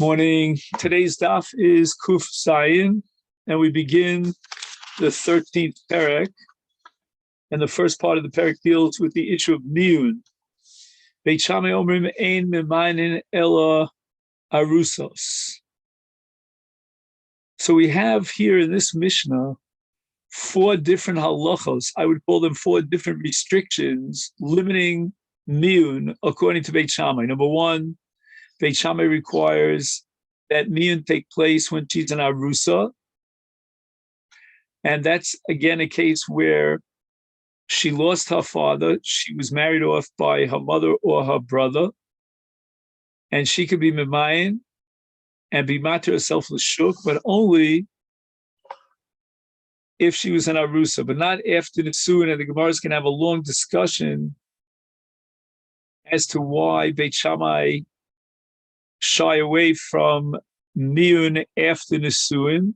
Morning. Today's daf is Kuf Zayin, and we begin the 13th perek. And the first part of the perek deals with the issue of miyun. Beit Shammai omrim ein memainin ela arusos. So we have here in this Mishnah 4 different halachos. I would call them 4 different restrictions limiting miyun according to Beit Shammai. Number 1, Beit Shammai requires that miyun take place when she's an arusa. And that's, again, a case where she lost her father. She was married off by her mother or her brother. And she could be memayin and be matir herself l'shuk, but only if she was an arusa, but not after the suin. And the Gemara is going to have a long discussion as to why Beit Shammai shy away from miyun after Nisuin.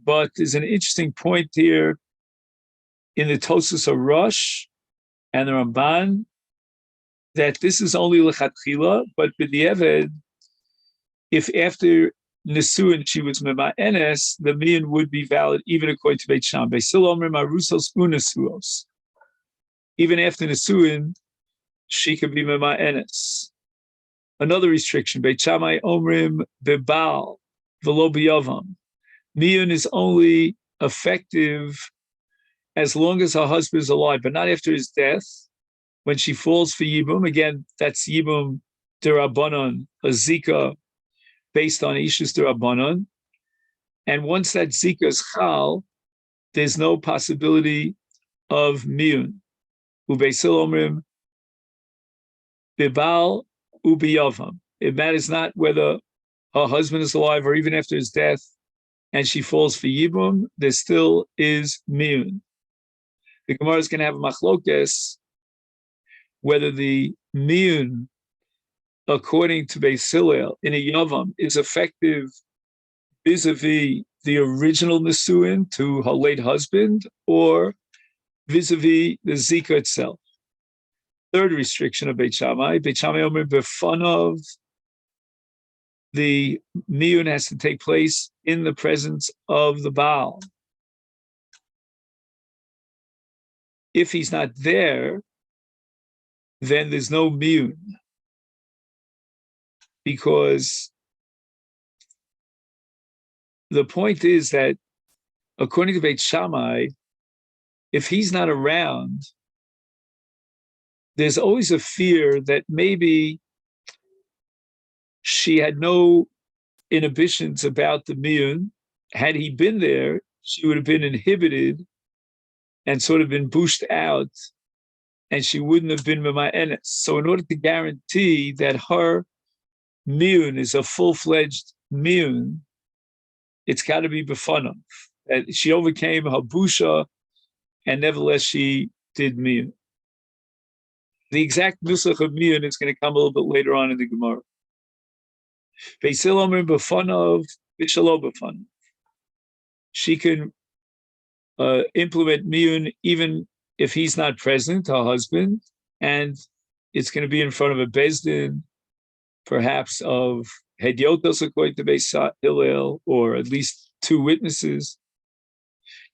But there's an interesting point here in the Tosas Rush and the Ramban that this is only lechatchila, but b'diavad, if after Nisuin she was mema'enes, the miyun would be valid even according to Beit Shammai. Still omrim arusos unasuos. Even after Nisuin, she could be mema'enes. Another restriction, Beit Shammai omrim bebal v'lo b'yavam. Miyun is only effective as long as her husband is alive, but not after his death. When she falls for yibum, again, that's yibum derabanan, a zika based on ishus derabanan. And once that zika is chal, there's no possibility of miyun. Ubeisil omrim bebal ubiyavam. It matters not whether her husband is alive or even after his death, and she falls for yibum, there still is miyun. The Gemara is going to have a machlokes whether the miyun, according to Beis Hillel, in a yavam is effective vis-a-vis the original nisuin to her late husband, or vis-a-vis the zika itself. Third restriction of Beit Shammai omer b'fanav, the miyun has to take place in the presence of the Baal. If he's not there, then there's no miyun, because the point is that according to Beit Shammai, if he's not around, there's always a fear that maybe she had no inhibitions about the miyun. Had he been there, she would have been inhibited and sort of been pushed out, and she wouldn't have been mema'enes. So in order to guarantee that her miyun is a full-fledged miyun, it's got to be b'fanav, that she overcame her busha, and nevertheless she did miyun. The exact nusach of miyun is going to come a little bit later on in the Gemara. Beisil omer b'fanav v'shalo b'fanav. She can implement miyun even if he's not present, her husband, and it's going to be in front of a bezdin, perhaps of hedyotos according to Beis Hillel, or at least 2 witnesses.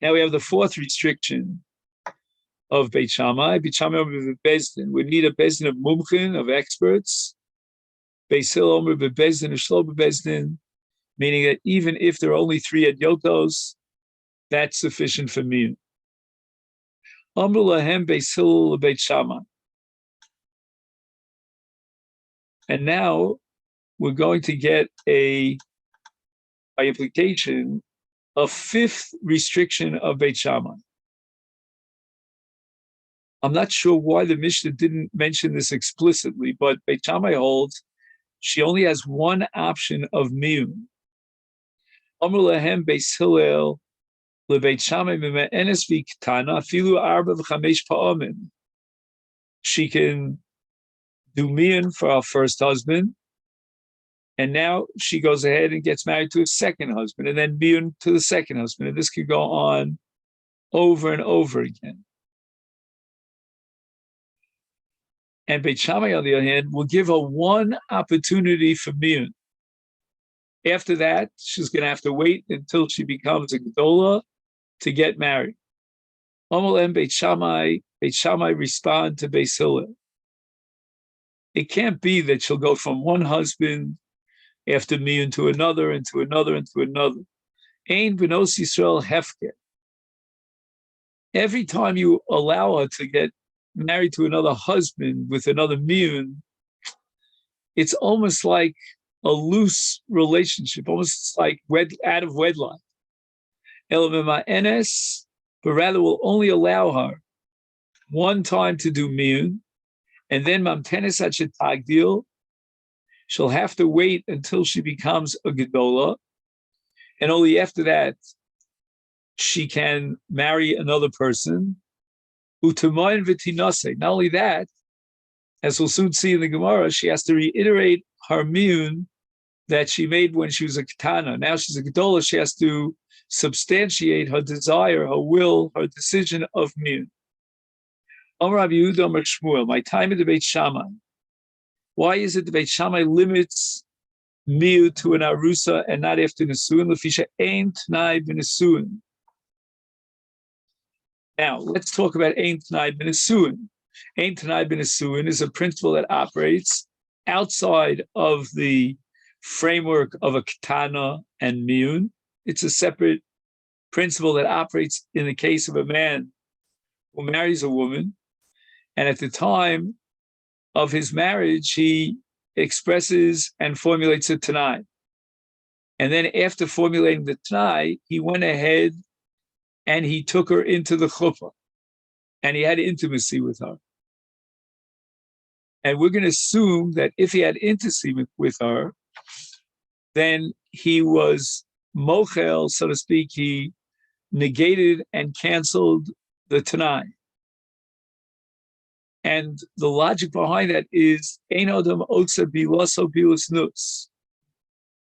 Now we have the 4th restriction of Beit Shammai. Beit Shammai omer bezdin. We need a bezdin of mumchin, of experts. Beis Hillel omer bezdin u'shlo bezdin, meaning that even if there are only 3 hedyotos, that's sufficient for miyun. Amru lahem Beis Hillel Beit Shammai. And now we're going to get by implication, a 5th restriction of Beit Shammai. I'm not sure why the Mishnah didn't mention this explicitly, but Beit Shammai holds she only has one option of miyun. Amru lahem Beis Hillel LeBeit Shammai mima'enes v'ktana afilu arba v'chamesh pa'amim. She can do miyun for her first husband, and now she goes ahead and gets married to a second husband, and then miyun to the second husband, and this could go on over and over again. And Beit Shammai, on the other hand, will give her one opportunity for miyun. After that, she's going to have to wait until she becomes a gedola to get married. Amalem Beit Shammai respond to Beis Hillel. It can't be that she'll go from one husband after miyun to another and to another and to another. Ein B'nos Yisrael hefker. Every time you allow her to get married to another husband with another miyun, it's almost like a loose relationship, almost like out of wedlock. Elamima enes, but rather will only allow her one time to do miyun, and then mamtenes tagdil. She'll have to wait until she becomes a gedola, and only after that she can marry another person. Utemoin v'tinase. Not only that, as we'll soon see in the Gemara, she has to reiterate her miyun that she made when she was a ketana. Now she's a gedola, she has to substantiate her desire, her will, her decision of miyun. Amar Rabbi Yehuda Amar Shmuel, my time at the Beit Shammai. Why is it the Beit Shammai limits miyun to an arusa and not after nesuin? Lefisha ein t'nai b'nesuin. Now, let's talk about ein t'nai b'nesuin. Ein t'nai b'nesuin is a principle that operates outside of the framework of a ketana and miyun. It's a separate principle that operates in the case of a man who marries a woman, and at the time of his marriage, he expresses and formulates a t'nai. And then after formulating the t'nai, he went ahead and he took her into the chuppah, and he had intimacy with her. And we're going to assume that if he had intimacy with her, then he was mochel, so to speak, he negated and canceled the t'nai. And the logic behind that is, ein adam otza bilaso bilas nus.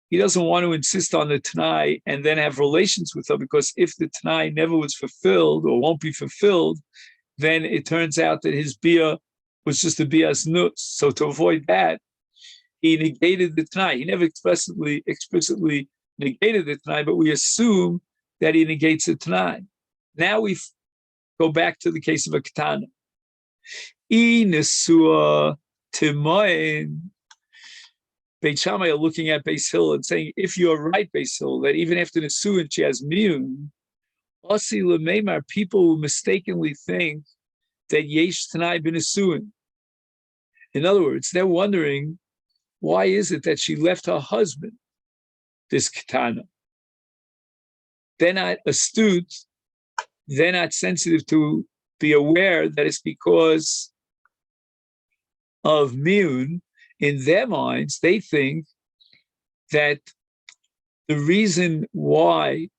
He doesn't want to insist on the t'nai and then have relations with her, because if the t'nai never was fulfilled or won't be fulfilled, then it turns out that his bia was just a bias nus. So to avoid that, he negated the t'nai. He never explicitly negated the t'nai, but we assume that he negates the t'nai. Now we go back to the case of a ketana. I nesua timoin. Beit Shammai are looking at Beis Hillel and saying, if you're right, Beis Hillel, that even after nesuin she has miyun, osi lemeimar, people who mistakenly think that yesh t'nai b'nesuin. In other words, they're wondering, why is it that she left her husband, this ketana? They're not astute, they're not sensitive to be aware that it's because of miyun. In their minds, they think that the reason why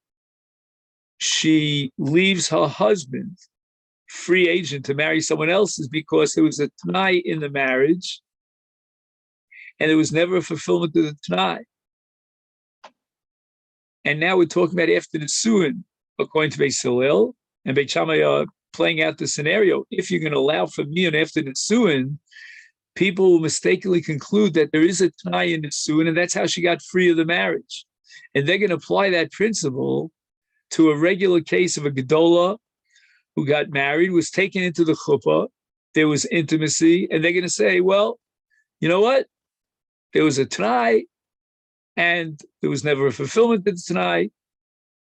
she leaves her husband free agent to marry someone else is because there was a t'nai in the marriage and there was never a fulfillment of the t'nai. And now we're talking about after the nesuin, according to Beis Hillel, and Beit Shammai are playing out the scenario. If you're going to allow for miyun after the nesuin, people will mistakenly conclude that there is a t'nai in nesuin, and that's how she got free of the marriage. And they're going to apply that principle to a regular case of a gedola who got married, was taken into the chuppah, there was intimacy, and they're going to say, well, you know what? There was a t'nai, and there was never a fulfillment of the t'nai,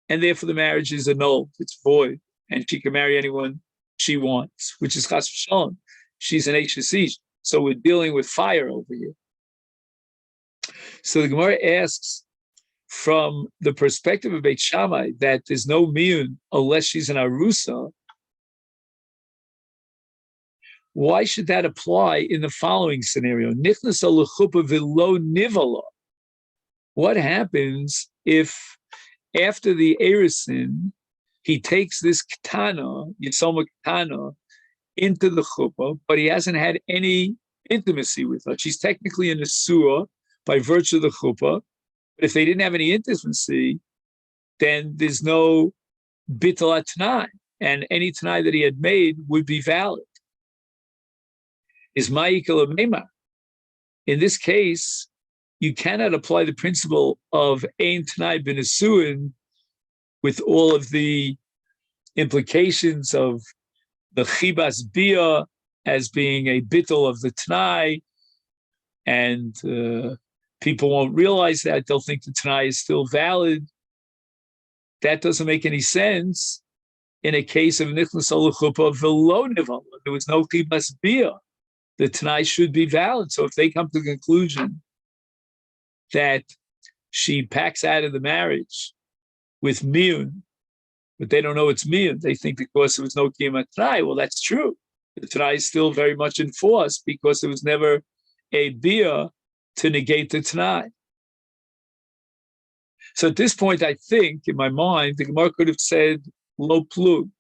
and therefore the marriage is annulled, it's void, and she can marry anyone she wants, which is chas v'shalom. She's an HSC, so we're dealing with fire over here. So the Gemara asks, from the perspective of Beit Shammai, that there's no miyun unless she's an arusa, why should that apply in the following scenario? Nichnasa l'chuppah v'lo nivala. What happens if after the erisin, he takes this ketana, Yisoma ketana, into the chuppah, but he hasn't had any intimacy with her? She's technically a nesua by virtue of the chuppah, but if they didn't have any intimacy, then there's no bittul t'nai, and any t'nai that he had made would be valid. is ma'ikal mema. In this case, you cannot apply the principle of ein t'nai b'nesuin with all of the implications of the chibas bia as being a bittul of the t'nai, and people won't realize that. They'll think the t'nai is still valid. That doesn't make any sense in a case of nichnas al chuppah v'lo nivala. There was no chibas bia. The t'nai should be valid. So if they come to the conclusion that she packs out of the marriage with miyun, but they don't know it's miyun, they think because there was no kiyum t'nai. Well, that's true. The t'nai is still very much in force because there was never a bia to negate the t'nai. So at this point, I think, in my mind, the Gemara could have said lo plug,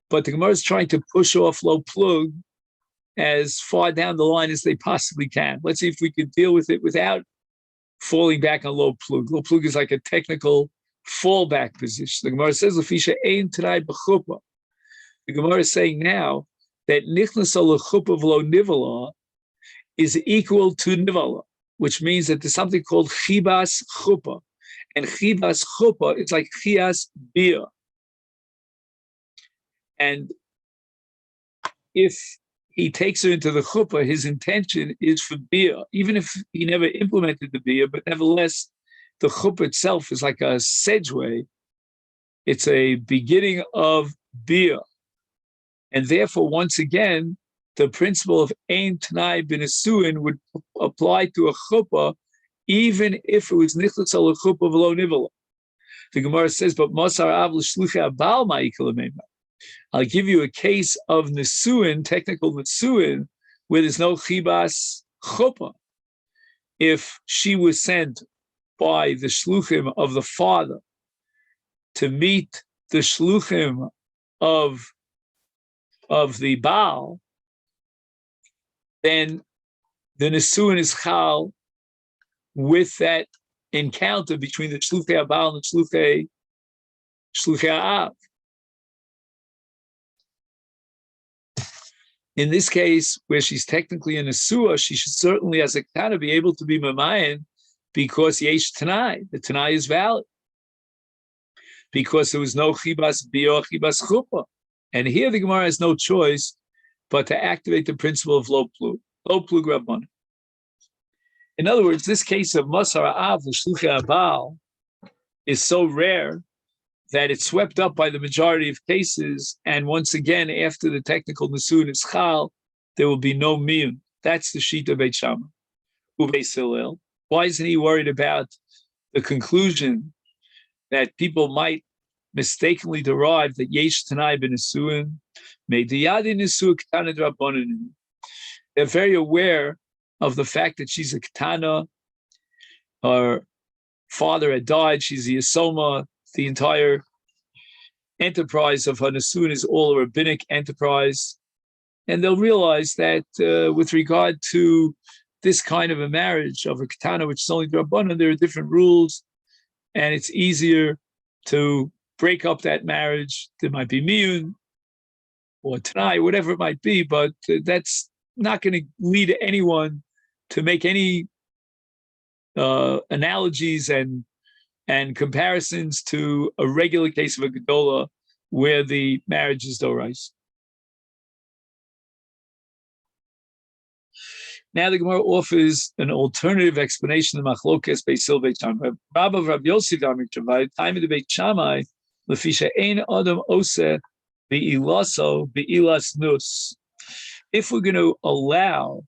but the Gemara is trying to push off lo plug as far down the line as they possibly can. Let's see if we could deal with it without falling back on lo plug. Lo plug is like a technical fallback position. The Gemara says, "Lefisha ein t'nai b'chuppah." The Gemara is saying now that nichnas al chuppah v'lo nivala is equal to nivala, which means that there's something called chibas chuppah, and chibas chuppah it's like chias bia. And if he takes her into the chuppah, his intention is for bia, even if he never implemented the bia, but nevertheless, the chuppah itself is like a sedgeway. It's a beginning of bia. And therefore, once again, the principle of ein t'nai b'nesuin would apply to a chuppah, even if it was nichlas al chuppah v'lo nivala. The Gemara says, but masar av l'shluchei abal ma'ikal mema. I'll give you a case of nesuin, technical nesuin, where there's no chibas chuppah. If she was sent by the shluchim of the father to meet the shluchim of the Baal, then the nesuin is chal with that encounter between the shluchei Baal and the shluchei Av. In this case, where she's technically a nesua, she should certainly, as a kana, be able to be mamayin because yesh t'nai. The t'nai is valid because there was no chibas bia, chibas chuppah. And here the Gemara has no choice but to activate the principle of lo plug rabbanan. In other words, this case of masar av l'shluchei abal is so rare that it's swept up by the majority of cases, and once again, after the technical nesuin is chal, there will be no miyun. That's the shita Beit Shammai. Beis Hillel. Why isn't he worried about the conclusion that people might mistakenly derive that yesh t'nai b'nesuin, me'diyadi nesuah ketana d'rabbanan? They're very aware of the fact that she's a ketana. Her father had died. She's a yasoma. The entire enterprise of her nesuin is all a rabbinic enterprise. And they'll realize that with regard to this kind of a marriage of a ketana, which is only d'rabbanan, there are different rules, and it's easier to break up that marriage. There might be miyun or t'nai, whatever it might be, but that's not going to lead anyone to make any analogies and comparisons to a regular case of a gedola where the marriage is dorais. Now the Gemara offers an alternative explanation of machlokes Beis Hillel Beit Shammai. Rabbi Rav Yossi V'Amik time of the Beit Shammai lefisha ein adam oseh be'ilaso be'ilas nus. If we're going to allow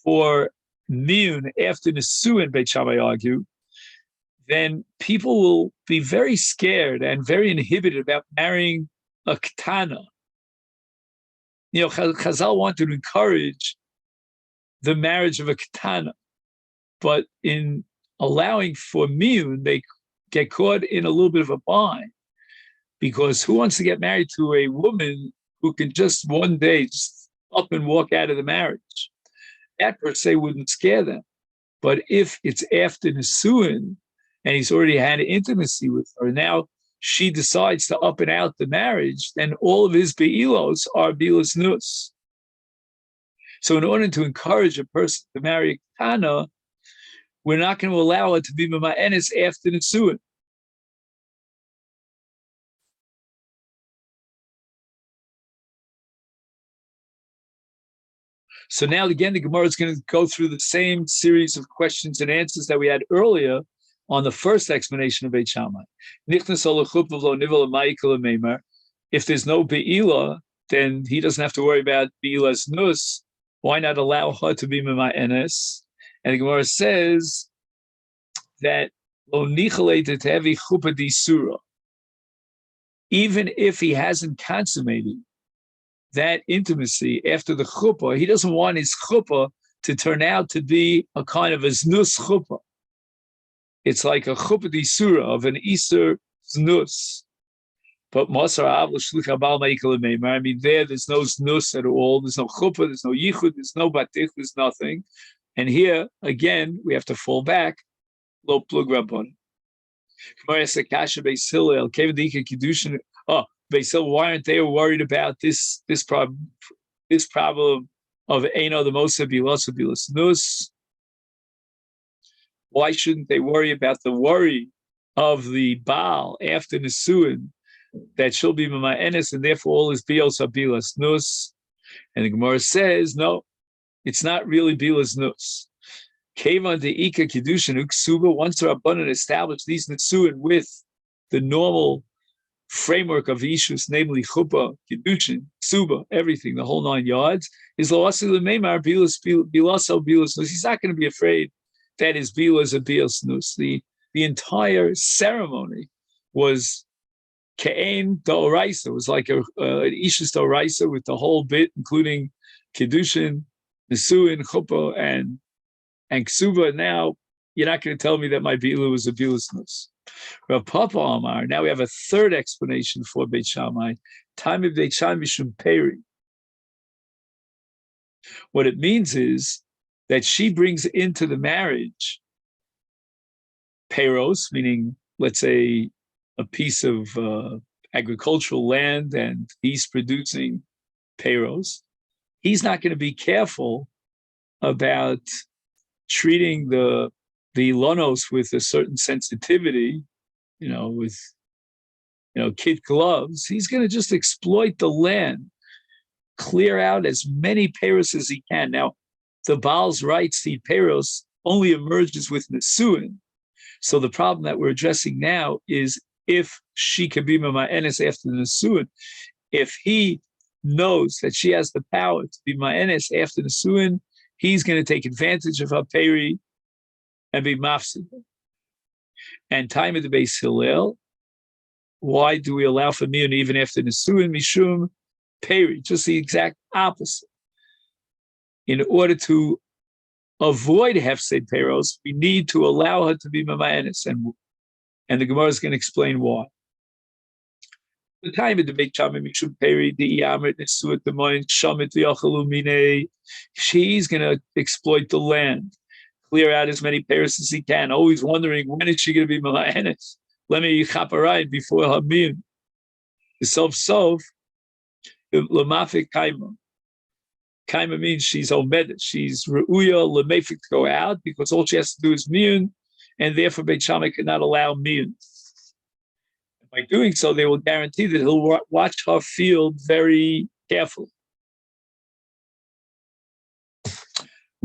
for miyun after nesuin, Beit Shammai argue, then people will be very scared and very inhibited about marrying a ketana. You know, Chazal wanted to encourage the marriage of a ketana, but in allowing for miyun, they get caught in a little bit of a bind, because who wants to get married to a woman who can just one day just up and walk out of the marriage? That per se wouldn't scare them. But if it's after nesuin, and he's already had intimacy with her, now she decides to up and out the marriage, then all of his be'ilos are be'ilos nus. So in order to encourage a person to marry a Kana, we're not going to allow her to be Mama'enes after Nisuin. So now again, the Gemara is going to go through the same series of questions and answers that we had earlier on the first explanation of Beit Shammai. If there's no Be'ila, then he doesn't have to worry about Be'ila's Nus. Why not allow her to be Mama'enes? And the Gemara says that even if he hasn't consummated that intimacy after the chuppah, he doesn't want his chuppah to turn out to be a kind of a znus chuppah. It's like a chuppah d'isura of an Easter znus. But Masar Av l'shlich abal ma'ikal meimar. I mean, there's no znus at all. There's no chuppah. There's no yichud. There's no batich. There's nothing. And here again, we have to fall back. Lo plug rabbon. Oh, Beis Hillel, why aren't they worried about this problem of Eino the Mosa Bilas Nus? Why shouldn't they worry about the worry of the Baal after Nisuin that she'll be Mama'enes and therefore all is Bios Bilas Nus? And the Gemara says, no, it's not really Bilas Nus. Kevan de Ika Kiddushin Uksuba, once the Rabbanan established these Nisuin with the normal framework of issues, namely chuppah, kiddushin, ksuba, everything, the whole 9 yards, is loasi l'meimar bilaso bilas nus. He's not going to be afraid that his bila is a bilas nus. The entire ceremony was ke'en d'oraisa. It was like an ishus d'oraisa with the whole bit, including kiddushin, nisuin, chuppah, and ksuba. Now you're not going to tell me that my bila was a bilas nus. Rav Papa Amar. Now we have a third explanation for Beit Shammai. Time of Beit Shammai Mishum Peri. What it means is that she brings into the marriage peros, meaning, let's say, a piece of agricultural land, and he's producing peros. He's not going to be careful about treating the lonos with a certain sensitivity, with kid gloves. He's going to just exploit the land, clear out as many peros as he can. Now, the Baal's rights to eat peros only emerges with Nisuin. So the problem that we're addressing now is if she can be Ma'enes after the Nisuin, if he knows that she has the power to be Ma'enes after Nisuin, he's going to take advantage of her peri and be mafsid. And time of the Beis Hillel, why do we allow for miyun even after Nisuin? Mishum peri, just the exact opposite. In order to avoid hefsed peros, we need to allow her to be mamayanis, and the Gemara is going to explain why. The time of the Beit Shammai Mishum peri the Yamrit Nisuat the Moin Shamit V'Yachalumine, she's going to exploit the land, clear out as many peros as he can, always wondering when is she going to be mamayanis. Let me chaparayit before her miyun. The sof lamafik kaima. Kaima means she's omedet. She's re'uya lemefik to go out because all she has to do is miyun, and therefore Beit Shammai cannot allow miyun. By doing so, they will guarantee that he'll watch her field very carefully.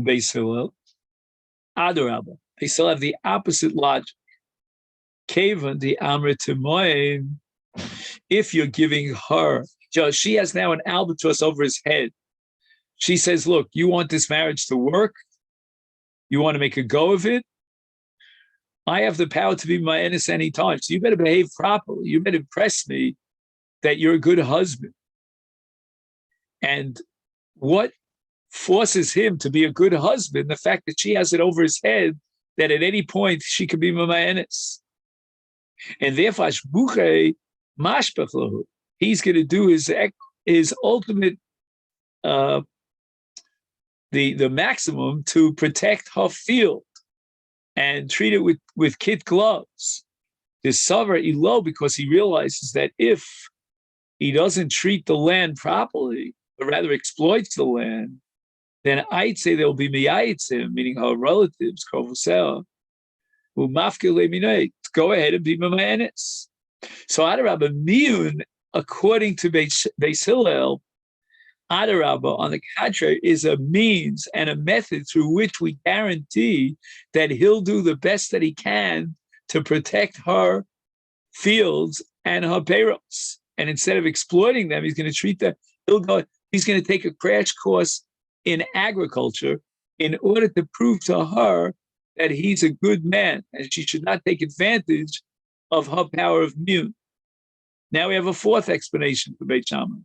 Beis Hillel, Adarabba. They still have the opposite logic. Kavan the Amrit, if you're giving her, she has now an albatross over his head. She says, look, you want this marriage to work? You want to make a go of it? I have the power to be my ennis any time. So you better behave properly. You better impress me that you're a good husband. And what forces him to be a good husband? The fact that she has it over his head that at any point she could be my ennis. And therefore, he's going to do his ultimate, the maximum to protect her field and treat it with kid gloves. This Savar Ilo, because he realizes that if he doesn't treat the land properly, but rather exploits the land, then I'd say there will be miyayitzim, meaning her relatives, krovusel, who mafkele minay, go ahead and be mamayanis. So Adarabba miyun, according to Beis Hillel, Adarabba, on the contrary, is a means and a method through which we guarantee that he'll do the best that he can to protect her fields and her payrolls. And instead of exploiting them, he's going to treat them, he's going to take a crash course in agriculture in order to prove to her that he's a good man and she should not take advantage of her power of miyun. Now we have a fourth explanation for Beit Shammai.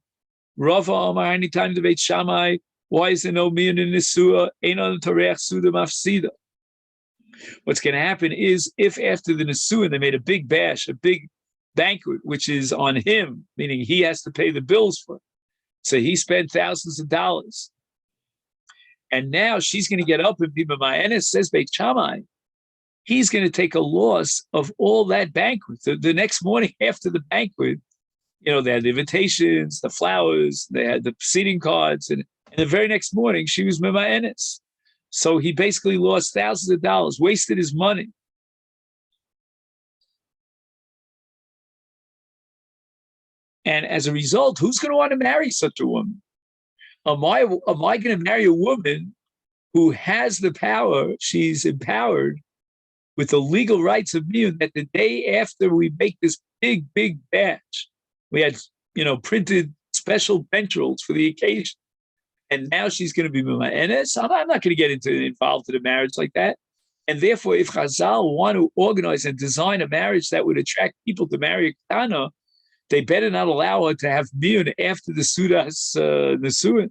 Rava Omar, anytime the Beit Shammai, why is there no miyun in Nisua? Einon Toreach Suda Mafsida. What's going to happen is if after the Nisua they made a big bash, a big banquet, which is on him, meaning he has to pay the bills for it. So he spent thousands of dollars. And now she's going to get up and be Mamayanis, says Beit Shammai. He's going to take a loss of all that banquet. The next morning after the banquet, they had the invitations, the flowers, they had the seating cards, and the very next morning she was Mamayanis. So he basically lost thousands of dollars, wasted his money. And as a result, who's going to want to marry such a woman? Am I going to marry a woman who has the power? She's empowered with the legal rights of miyun, that the day after we make this big, big batch, we had, printed special bench rolls for the occasion. And now she's going to be Mamayanis. I'm not going to get involved in a marriage like that. And therefore, if Chazal want to organize and design a marriage that would attract people to marry a Ketana, they better not allow her to have miyun after the Sudas Nesuin.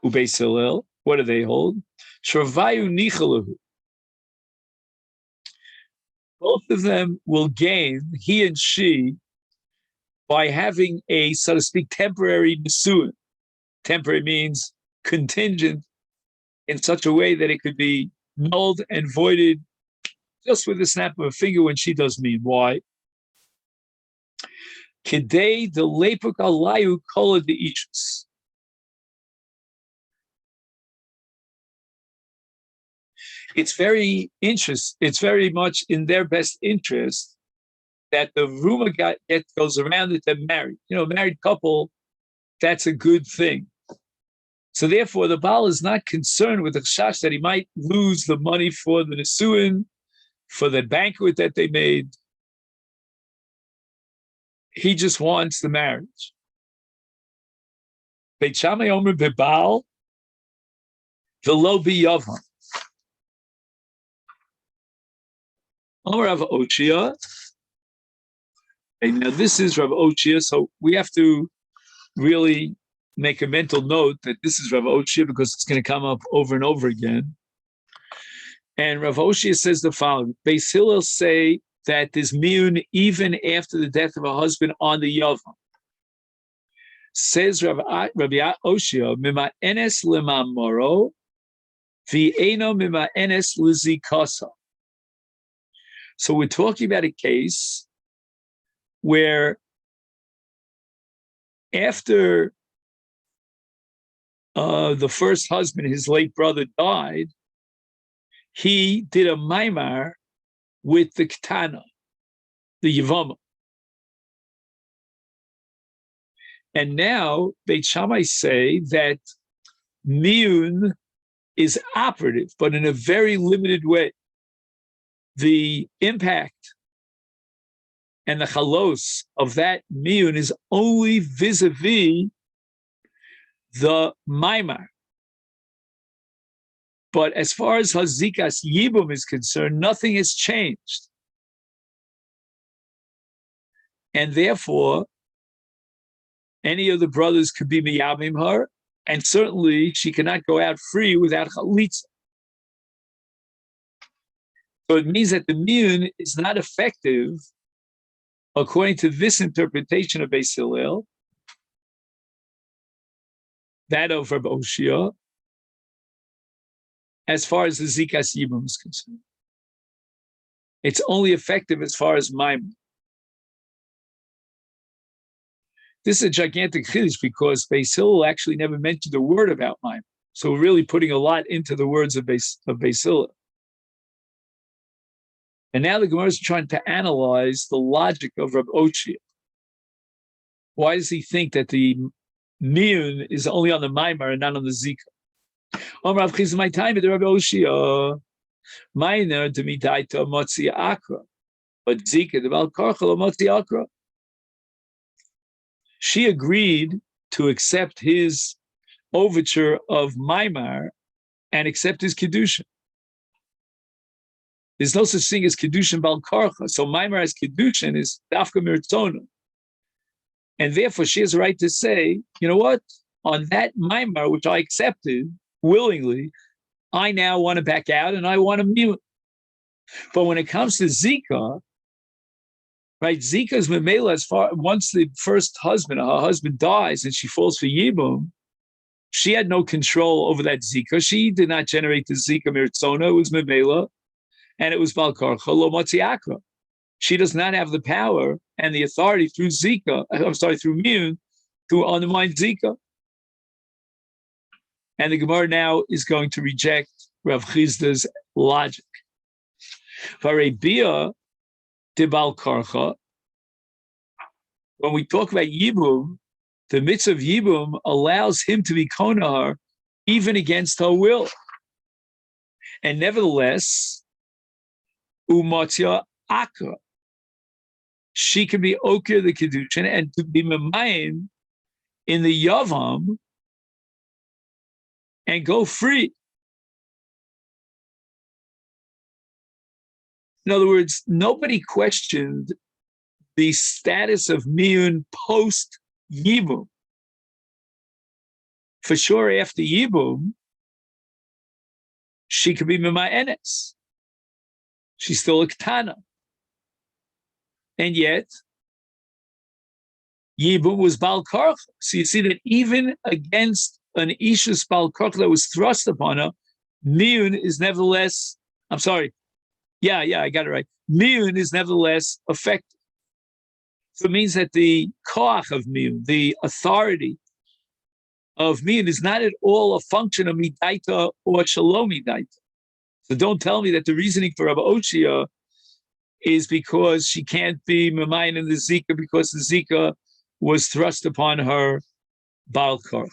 Ubeis Hillel, what do they hold? Shravayu Nichalahu. Both of them will gain, he and she, by having a, so to speak, temporary Nesuin. Temporary means contingent in such a way that it could be nulled and voided just with the snap of a finger when she does mean. Why? Kidei the lepuk alayu kola de ishus. It's very much in their best interest that the rumor goes around that they're married. A married couple, that's a good thing. So therefore, the Baal is not concerned with the chash that he might lose the money for the Nesuin, for the banquet that they made. He just wants the marriage. Beit Shammai Omer Bebal, v'lo b'Yevamot. Omer Rav Ochia. And now this is Rav Ochia, so we have to really make a mental note that this is Rav Ochia because it's going to come up over and over again. And Rav Ochia says the following: Beis Hillel say that there's miyun even after the death of a husband on the Yavam. Says Rabbi Oshia, Mima enes lema moro, v'eno mima enes lizikasa. So we're talking about a case where after the first husband, his late brother, died, he did a maimar with the Ketana, the Yevamot. And now Beit Shammai say that miyun is operative, but in a very limited way. The impact and the chalos of that miyun is only vis-a-vis the maimar. But as far as Hazikas Yibum is concerned, nothing has changed. And therefore, any of the brothers could be miyamim her, and certainly she cannot go out free without chalitza. So it means that the miyun is not effective, according to this interpretation of Beis Hillel, that of Rabbi Oshia, as far as the Zikas Yibum is concerned. It's only effective as far as Maimon. This is a gigantic chiddush because Beis Hillel actually never mentioned a word about Maimon. So we're really putting a lot into the words of Beis Hillel. And now the Gemara is trying to analyze the logic of Rav Ochia. Why does he think that the miyun is only on the maimar and not on the zika? Rav Chizda, my time at the Rav Ochia, minor to me daita motzi akra, but zika the bal karchel motzi akra. She agreed to accept his overture of maimar and accept his kedushin. There's no such thing as kedushin bal karcha. So maimar as kedushin is dafka mirtzona. And therefore, she has a right to say, you know what? On that maimar, which I accepted willingly, I now want to back out and I want to mute. But when it comes to Zika, right? Zika's memela, as far once the first husband, her husband dies and she falls for Yibum, she had no control over that Zika. She did not generate the Zika mirtzona. It was memela, and it was bal karcha lo motzi akra. She does not have the power and the authority through Zika, through Miyun, to undermine Zika. And the Gemara now is going to reject Rav Chizda's logic. Varebia de bal karcha. When we talk about Yibum, the mitzvah of Yibum allows him to be konahar even against her will. And nevertheless, umatzia akra. She can be okir the kedushin and to be memayin in the yavam and go free. In other words, nobody questioned the status of miyun post yibum. For sure, after yibum, she could be memayenes. She's still a ketana. And yet, Yibum was Bal Karch. So you see that even against an Isha's Bal Karch that was thrust upon her, Miyun is nevertheless, I got it right. Miyun is nevertheless effective. So it means that the Koach of Miyun, the authority of Miyun, is not at all a function of Midaita or Shalom Midaita. So don't tell me that the reasoning for Rabbi Ochia is because she can't be memayin in the Zika because the Zika was thrust upon her Baal Karch.